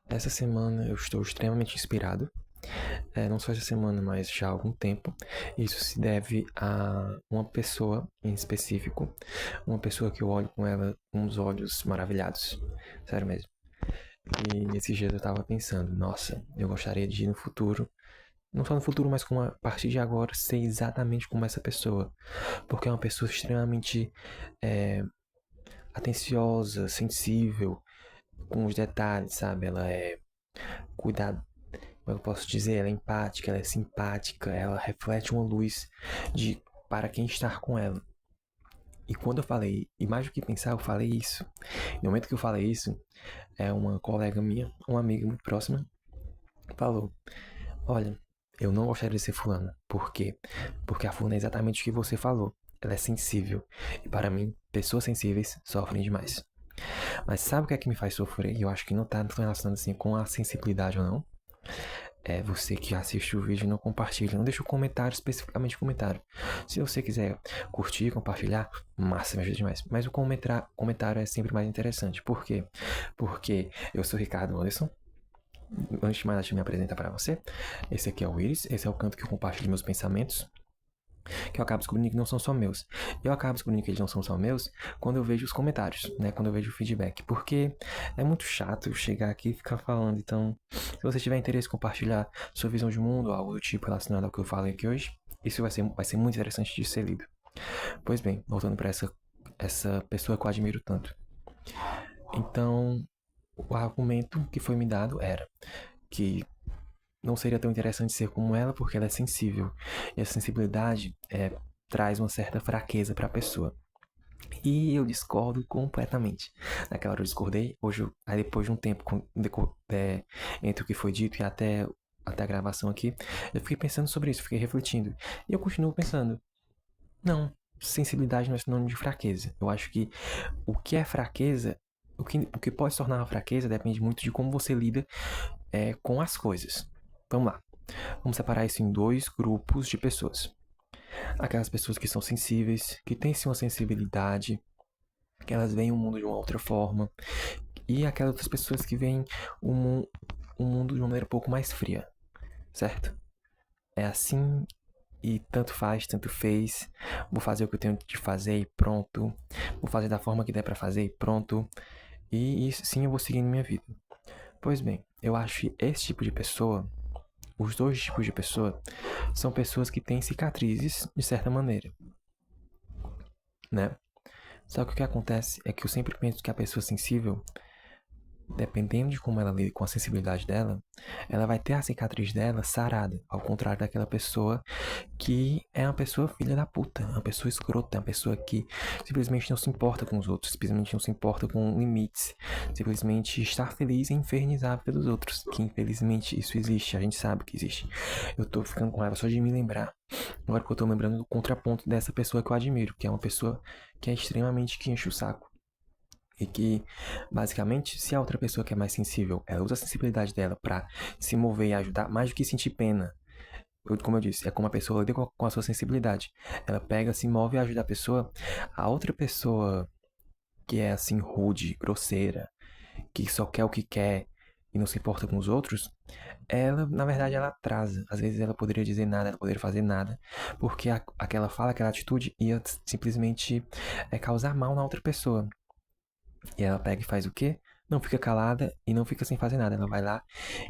Essa semana eu estou extremamente inspirado. Não só essa semana, mas já há algum tempo. Isso se deve a uma pessoa em específico. Uma pessoa que eu olho com ela com uns olhos maravilhados. Sério mesmo. E nesses dias eu tava pensando, nossa, eu gostaria de ir no futuro. Não só no futuro, mas a partir de agora ser exatamente como essa pessoa. Porque é uma pessoa extremamente é, atenciosa, sensível, com os detalhes, sabe? Ela é cuidado, como eu posso dizer, ela é empática, ela é simpática, ela reflete uma luz de para quem estar com ela. E quando eu falei, e mais do que pensar, eu falei isso. No momento que eu falei isso, uma colega minha, uma amiga muito próxima, falou: Olha, eu não gostaria de ser fulana. Por quê? Porque a fulana é exatamente o que você falou. Ela é sensível. E para mim, pessoas sensíveis sofrem demais. Mas sabe o que é que me faz sofrer? E eu acho que não tá relacionado assim com a sensibilidade ou não. É você que assiste o vídeo e não compartilha. Não deixa o comentário, especificamente o comentário. Se você quiser curtir, compartilhar, massa, me ajuda demais. Mas o comentário é sempre mais interessante. Por quê? Porque eu sou Ricardo Anderson. Antes de mais, deixa eu me apresentar para você. Esse aqui é o Iris. Esse é o canto que eu compartilho meus pensamentos, que eu acabo descobrindo que não são só meus. Eu acabo descobrindo que eles não são só meus quando eu vejo os comentários, né? Quando eu vejo o feedback. Porque é muito chato chegar aqui e ficar falando. Então, se você tiver interesse em compartilhar sua visão de mundo, algo do tipo relacionado ao que eu falei aqui hoje, isso vai ser muito interessante de ser lido. Pois bem, voltando para essa pessoa que eu admiro tanto. Então, o argumento que foi me dado era que não seria tão interessante ser como ela porque ela é sensível. E a sensibilidade traz uma certa fraqueza para a pessoa. E eu discordo completamente. Naquela hora eu discordei. Hoje, aí depois de um tempo, entre o que foi dito e até a gravação aqui, eu fiquei pensando sobre isso, fiquei refletindo. E eu continuo pensando, não, sensibilidade não é sinônimo de fraqueza. Eu acho que o que é fraqueza, o que pode se tornar uma fraqueza depende muito de como você lida com as coisas. Vamos lá. Vamos separar isso em dois grupos de pessoas. Aquelas pessoas que são sensíveis, que têm sim uma sensibilidade, que elas veem o mundo de uma outra forma. E aquelas outras pessoas que veem o mundo de uma maneira um pouco mais fria, certo? É assim e tanto faz, tanto fez. Vou fazer o que eu tenho de fazer e pronto. Vou fazer da forma que der pra fazer e pronto. E isso sim eu vou seguir na minha vida. Pois bem, eu acho que esse tipo de pessoa, os dois tipos de pessoa, são pessoas que têm cicatrizes de certa maneira, né? Só que o que acontece é que eu sempre penso que a pessoa sensível, dependendo de como ela lida com a sensibilidade dela, ela vai ter a cicatriz dela sarada, ao contrário daquela pessoa que é uma pessoa filha da puta, uma pessoa escrota, uma pessoa que simplesmente não se importa com os outros, simplesmente não se importa com limites, simplesmente está feliz em infernizar a vida dos outros, que infelizmente isso existe, a gente sabe que existe. Eu tô ficando com ela só de me lembrar, agora que eu tô lembrando do contraponto dessa pessoa que eu admiro, que é uma pessoa que é extremamente que enche o saco. E que, basicamente, se a outra pessoa que é mais sensível, ela usa a sensibilidade dela pra se mover e ajudar, mais do que sentir pena, como eu disse, é como a pessoa lida com a sua sensibilidade. Ela pega, se move e ajuda a outra pessoa que é assim rude, grosseira, que só quer o que quer e não se importa com os outros, ela, na verdade, ela atrasa. Às vezes ela poderia dizer nada, ela poderia fazer nada, porque aquela fala, aquela atitude ia simplesmente causar mal na outra pessoa. E ela pega e faz o quê? Não fica calada e não fica sem fazer nada. Ela vai lá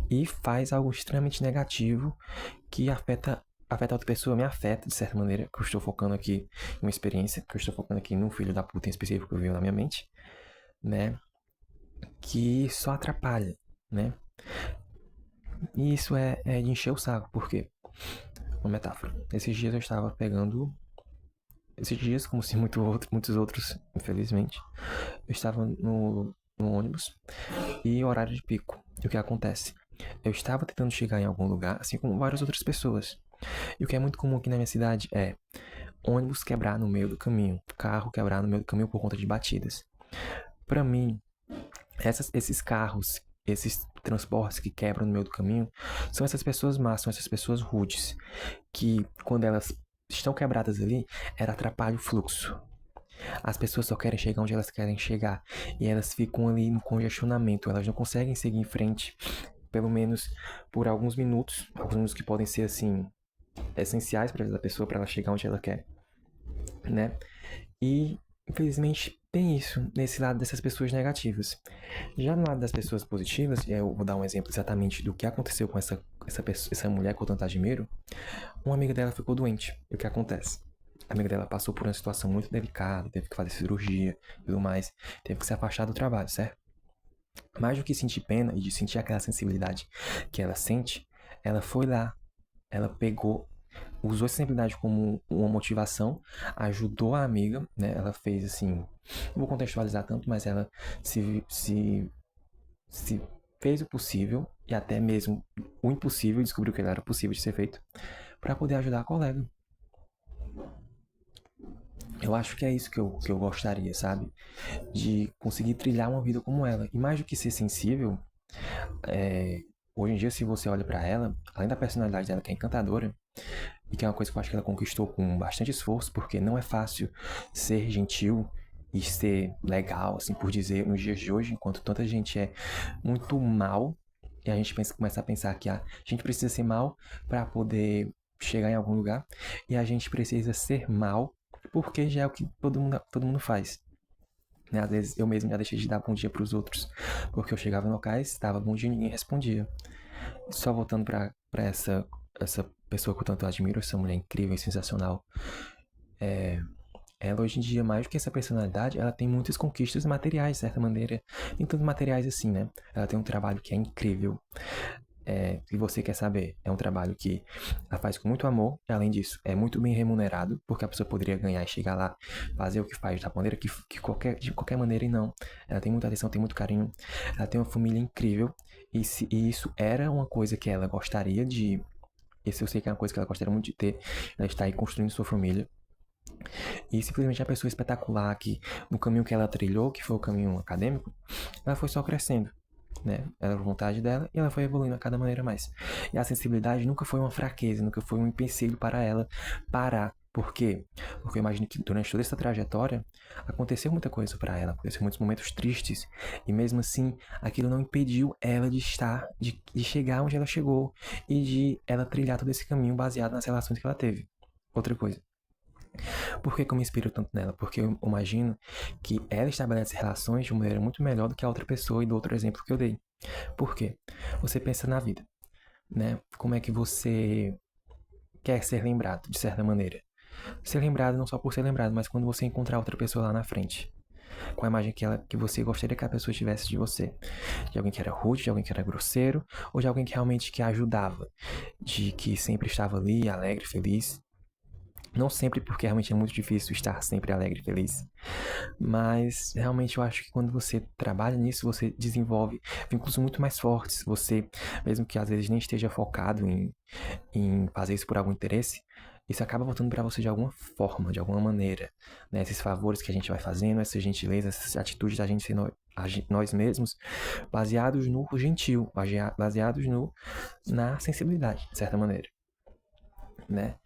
e faz algo extremamente negativo que afeta a outra pessoa, me afeta de certa maneira, que eu estou focando aqui em uma experiência, que eu estou focando aqui num filho da puta em específico que veio na minha mente, né? Que só atrapalha, né? E isso é de encher o saco, porque, uma metáfora, esses dias eu estava pegando, esses dias, como se muitos outros, infelizmente, eu estava no ônibus e horário de pico. E o que acontece? Eu estava tentando chegar em algum lugar, assim como várias outras pessoas. E o que é muito comum aqui na minha cidade é ônibus quebrar no meio do caminho, carro quebrar no meio do caminho por conta de batidas. Para mim, esses carros, esses transportes que quebram no meio do caminho, são essas pessoas más, são essas pessoas rudes, que quando elas estão quebradas ali, ela atrapalha o fluxo. As pessoas só querem chegar onde elas querem chegar. E elas ficam ali no congestionamento. Elas não conseguem seguir em frente, pelo menos por alguns minutos. Alguns minutos que podem ser, assim, essenciais para a vida da pessoa, para ela chegar onde ela quer, né? E, infelizmente, tem isso nesse lado dessas pessoas negativas. Já no lado das pessoas positivas, eu vou dar um exemplo exatamente do que aconteceu com essa mulher que eu tanto admiro. Uma amiga dela ficou doente. E o que acontece? A amiga dela passou por uma situação muito delicada, teve que fazer cirurgia e tudo mais, teve que se afastar do trabalho, certo? Mais do que sentir pena e de sentir aquela sensibilidade que ela sente, ela foi lá, ela pegou, usou essa sensibilidade como uma motivação, ajudou a amiga, né? Ela fez assim, não vou contextualizar tanto, mas ela se fez o possível e até mesmo o impossível, descobriu que era possível de ser feito, para poder ajudar a colega. Eu acho que é isso que eu gostaria, sabe? De conseguir trilhar uma vida como ela. E mais do que ser sensível, hoje em dia, se você olha pra ela, além da personalidade dela, que é encantadora, e que é uma coisa que eu acho que ela conquistou com bastante esforço, porque não é fácil ser gentil e ser legal, assim por dizer, nos dias de hoje, enquanto tanta gente é muito mal, e a gente começa a pensar que a gente precisa ser mal para poder chegar em algum lugar, e a gente precisa ser mal porque já é o que todo mundo faz. Né? Às vezes eu mesmo já deixei de dar bom dia para os outros, porque eu chegava em locais, dava bom dia e ninguém respondia. Só voltando para essa pessoa que eu tanto admiro, essa mulher incrível e sensacional, ela hoje em dia, mais do que essa personalidade, ela tem muitas conquistas materiais, de certa maneira. Nem tanto materiais assim, né? Ela tem um trabalho que é incrível. Se você quer saber, é um trabalho que ela faz com muito amor, e além disso, é muito bem remunerado, porque a pessoa poderia ganhar e chegar lá, fazer o que faz da maneira de qualquer maneira, e não. Ela tem muita atenção, tem muito carinho, ela tem uma família incrível, e isso era uma coisa que ela gostaria de. Esse eu sei que é uma coisa que ela gostaria muito de ter, ela está aí construindo sua família. E simplesmente a pessoa espetacular que no caminho que ela trilhou, que foi o caminho acadêmico, ela foi só crescendo. Né? Era a vontade dela e ela foi evoluindo a cada maneira mais. E a sensibilidade nunca foi uma fraqueza, nunca foi um empecilho para ela parar. Por quê? Porque eu imagino que durante toda essa trajetória aconteceu muita coisa para ela, aconteceu muitos momentos tristes e mesmo assim aquilo não impediu ela de chegar onde ela chegou e de ela trilhar todo esse caminho baseado nas relações que ela teve. Outra coisa, por que eu me inspiro tanto nela? Porque eu imagino que ela estabelece relações de uma maneira muito melhor do que a outra pessoa e do outro exemplo que eu dei. Por quê? Você pensa na vida, né? Como é que você quer ser lembrado, de certa maneira? Ser lembrado não só por ser lembrado, mas quando você encontrar outra pessoa lá na frente. Com a imagem que você gostaria que a pessoa tivesse de você. De alguém que era rude, de alguém que era grosseiro, ou de alguém que realmente que ajudava. De que sempre estava ali, alegre, feliz. Não sempre, porque realmente é muito difícil estar sempre alegre e feliz. Mas realmente eu acho que quando você trabalha nisso, você desenvolve vínculos muito mais fortes. Você, mesmo que às vezes nem esteja focado em fazer isso por algum interesse, isso acaba voltando para você de alguma forma, de alguma maneira. Né? Esses favores que a gente vai fazendo, essas gentilezas, essas atitudes da gente ser nós mesmos, baseados no gentil, baseados na sensibilidade, de certa maneira. Né?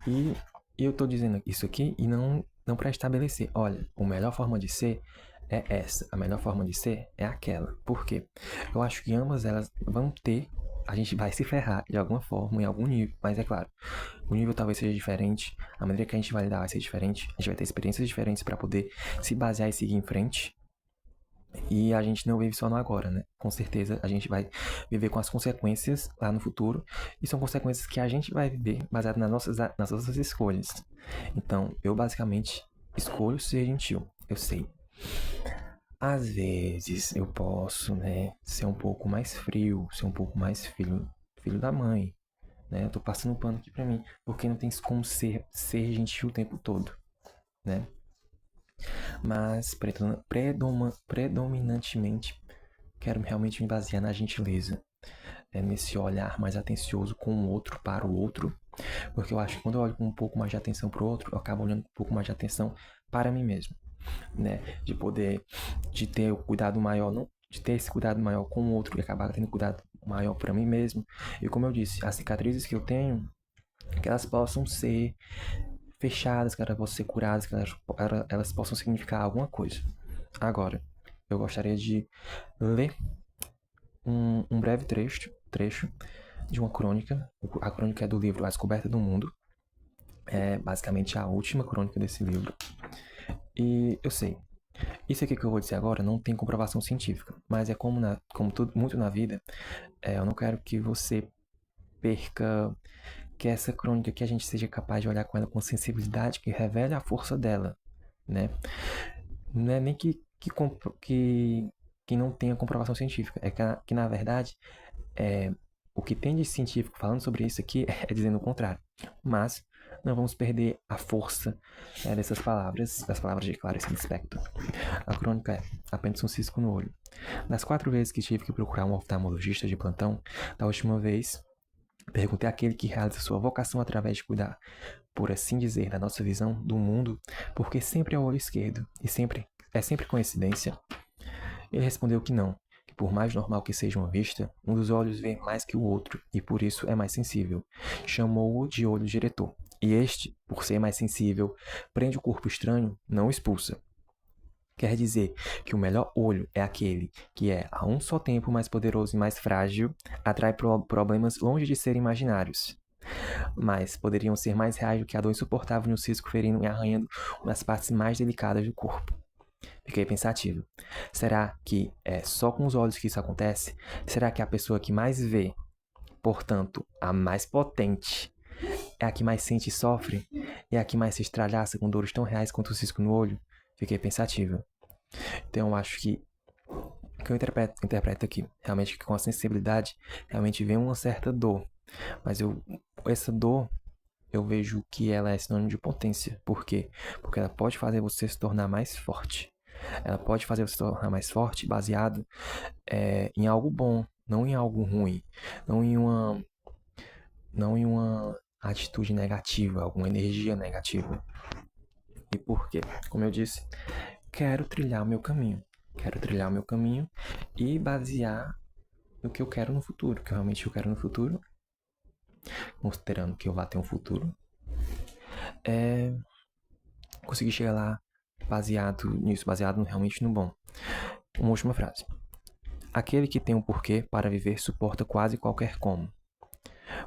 E eu tô dizendo isso aqui e não para estabelecer, olha, a melhor forma de ser é essa, a melhor forma de ser é aquela. Por quê? Eu acho que ambas elas vão ter, a gente vai se ferrar de alguma forma, em algum nível, mas é claro, o nível talvez seja diferente, a maneira que a gente vai lidar vai ser diferente, a gente vai ter experiências diferentes para poder se basear e seguir em frente. E a gente não vive só no agora, né? Com certeza a gente vai viver com as consequências lá no futuro. E são consequências que a gente vai viver baseado nas nossas escolhas. Então, eu basicamente escolho ser gentil. Eu sei. Às vezes eu posso, né, ser um pouco mais frio, ser um pouco mais filho da mãe, né? Eu tô passando um pano aqui pra mim, porque não tem como ser gentil o tempo todo, né? Mas predominantemente quero realmente me basear na gentileza, nesse olhar mais atencioso com o outro, para o outro, porque eu acho que quando eu olho com um pouco mais de atenção para o outro, eu acabo olhando com um pouco mais de atenção para mim mesmo, né? De ter o cuidado maior, não, de ter esse cuidado maior com o outro e acabar tendo cuidado maior para mim mesmo. E como eu disse, as cicatrizes que eu tenho, que elas possam ser fechadas, que elas possam ser curadas, que elas possam significar alguma coisa. Agora, eu gostaria de ler um breve trecho de uma crônica. A crônica é do livro A Descoberta do Mundo. É basicamente a última crônica desse livro. E eu sei, isso aqui que eu vou dizer agora não tem comprovação científica, mas é como tudo, muito na vida, eu não quero que você perca que essa crônica, que a gente seja capaz de olhar com ela com sensibilidade, que revele a força dela, né? Não é nem que não tenha comprovação científica, é que na verdade, o que tem de científico falando sobre isso aqui é dizendo o contrário. Mas não vamos perder a força dessas palavras, das palavras de Clarice Lispector. A crônica é apenas um cisco no olho. Das 4 vezes que tive que procurar um oftalmologista de plantão, da última vez, perguntei àquele que realiza sua vocação através de cuidar, por assim dizer, da nossa visão do mundo, porque sempre é o olho esquerdo e sempre coincidência. Ele respondeu que não, que por mais normal que seja uma vista, um dos olhos vê mais que o outro e por isso é mais sensível. Chamou-o de olho diretor. E este, por ser mais sensível, prende o corpo estranho, não o expulsa. Quer dizer que o melhor olho é aquele que é, a um só tempo, mais poderoso e mais frágil, atrai problemas longe de serem imaginários, mas poderiam ser mais reais do que a dor insuportável no cisco ferindo e arranhando uma das partes mais delicadas do corpo. Fiquei pensativo. Será que é só com os olhos que isso acontece? Será que a pessoa que mais vê, portanto, a mais potente, é a que mais sente e sofre? E é a que mais se estralhaça com dores tão reais quanto o cisco no olho? Fiquei pensativo. Então eu acho que o que eu interpreto aqui, realmente que com a sensibilidade, realmente vem uma certa dor. Mas essa dor, eu vejo que ela é sinônimo de potência. Por quê? Porque ela pode fazer você se tornar mais forte. Ela pode fazer você se tornar mais forte baseado em algo bom, não em algo ruim. Não em uma atitude negativa, alguma energia negativa. E por quê? Como eu disse, quero trilhar o meu caminho. Quero trilhar o meu caminho e basear no que eu quero no futuro. Que realmente eu quero no futuro, considerando que eu vá ter um futuro, é conseguir chegar lá baseado nisso, baseado realmente no bom. Uma última frase. Aquele que tem um porquê para viver suporta quase qualquer como.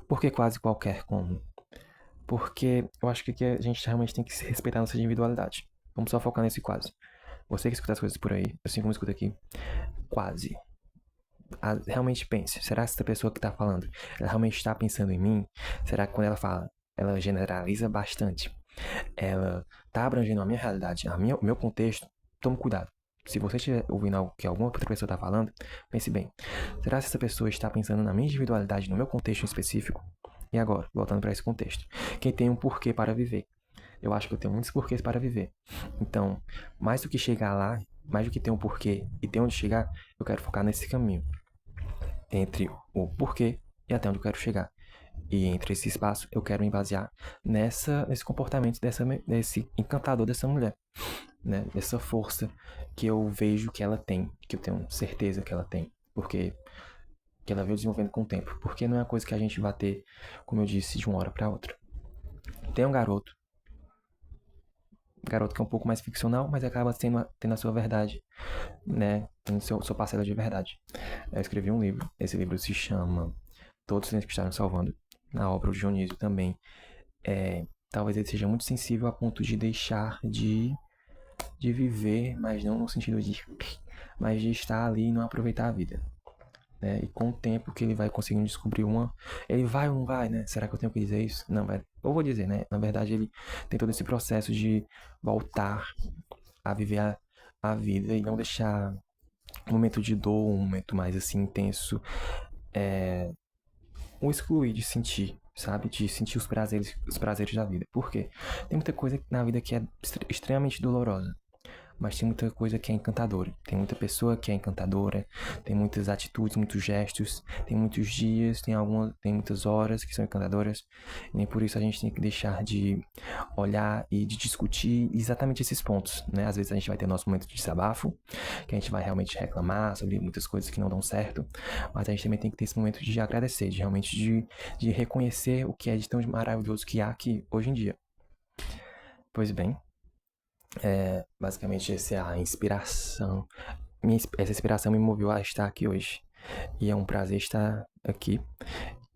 Por que quase qualquer como? Porque eu acho que aqui a gente realmente tem que respeitar a nossa individualidade. Vamos só focar nesse quase. Você que escuta as coisas por aí, assim como escuta aqui, quase. Realmente pense, será que essa pessoa que está falando, ela realmente está pensando em mim? Será que quando ela fala, ela generaliza bastante? Ela está abrangendo a minha realidade, o meu contexto? Tome cuidado. Se você estiver ouvindo algo que alguma outra pessoa está falando, pense bem. Será que essa pessoa está pensando na minha individualidade, no meu contexto em específico? E agora, voltando para esse contexto. Quem tem um porquê para viver? Eu acho que eu tenho muitos porquês para viver. Então, mais do que chegar lá, mais do que ter um porquê e ter onde chegar, eu quero focar nesse caminho. Entre o porquê e até onde eu quero chegar. E entre esse espaço, eu quero me basear nesse comportamento desse encantador dessa mulher. Né? Dessa força que eu vejo que ela tem, que eu tenho certeza que ela tem. Porque que ela veio desenvolvendo com o tempo. Porque não é uma coisa que a gente vai ter, como eu disse, de uma hora para outra. Tem um garoto que é um pouco mais ficcional, mas acaba tendo a sua verdade, né? Tendo sua parcela de verdade. Eu escrevi um livro, esse livro se chama Todos os que Estavam Salvando, na obra do Dionísio também. Talvez ele seja muito sensível a ponto de deixar de viver, mas não no sentido mas de estar ali e não aproveitar a vida. Né? E com o tempo que ele vai conseguindo descobrir ele vai ou não vai, né? Será que eu tenho que dizer isso? Não, vai. Eu vou dizer, né? Na verdade, ele tem todo esse processo de voltar a viver a vida e não deixar um momento de dor, um momento mais assim intenso, o excluir de sentir, sabe? De sentir os prazeres da vida. Por quê? Tem muita coisa na vida que é extremamente dolorosa. Mas tem muita coisa que é encantadora. Tem muita pessoa que é encantadora. Tem muitas atitudes, muitos gestos. Tem muitos dias, tem muitas horas que são encantadoras. E nem por isso a gente tem que deixar de olhar e de discutir exatamente esses pontos, né? Às vezes a gente vai ter nosso momento de desabafo, que a gente vai realmente reclamar sobre muitas coisas que não dão certo. Mas a gente também tem que ter esse momento de agradecer, de realmente de reconhecer o que é de tão maravilhoso que há aqui hoje em dia. Pois bem, basicamente essa é a inspiração. Essa inspiração me moveu a estar aqui hoje. E é um prazer estar aqui.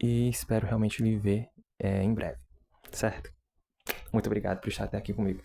E espero realmente lhe ver em breve, certo? Muito obrigado por estar até aqui comigo.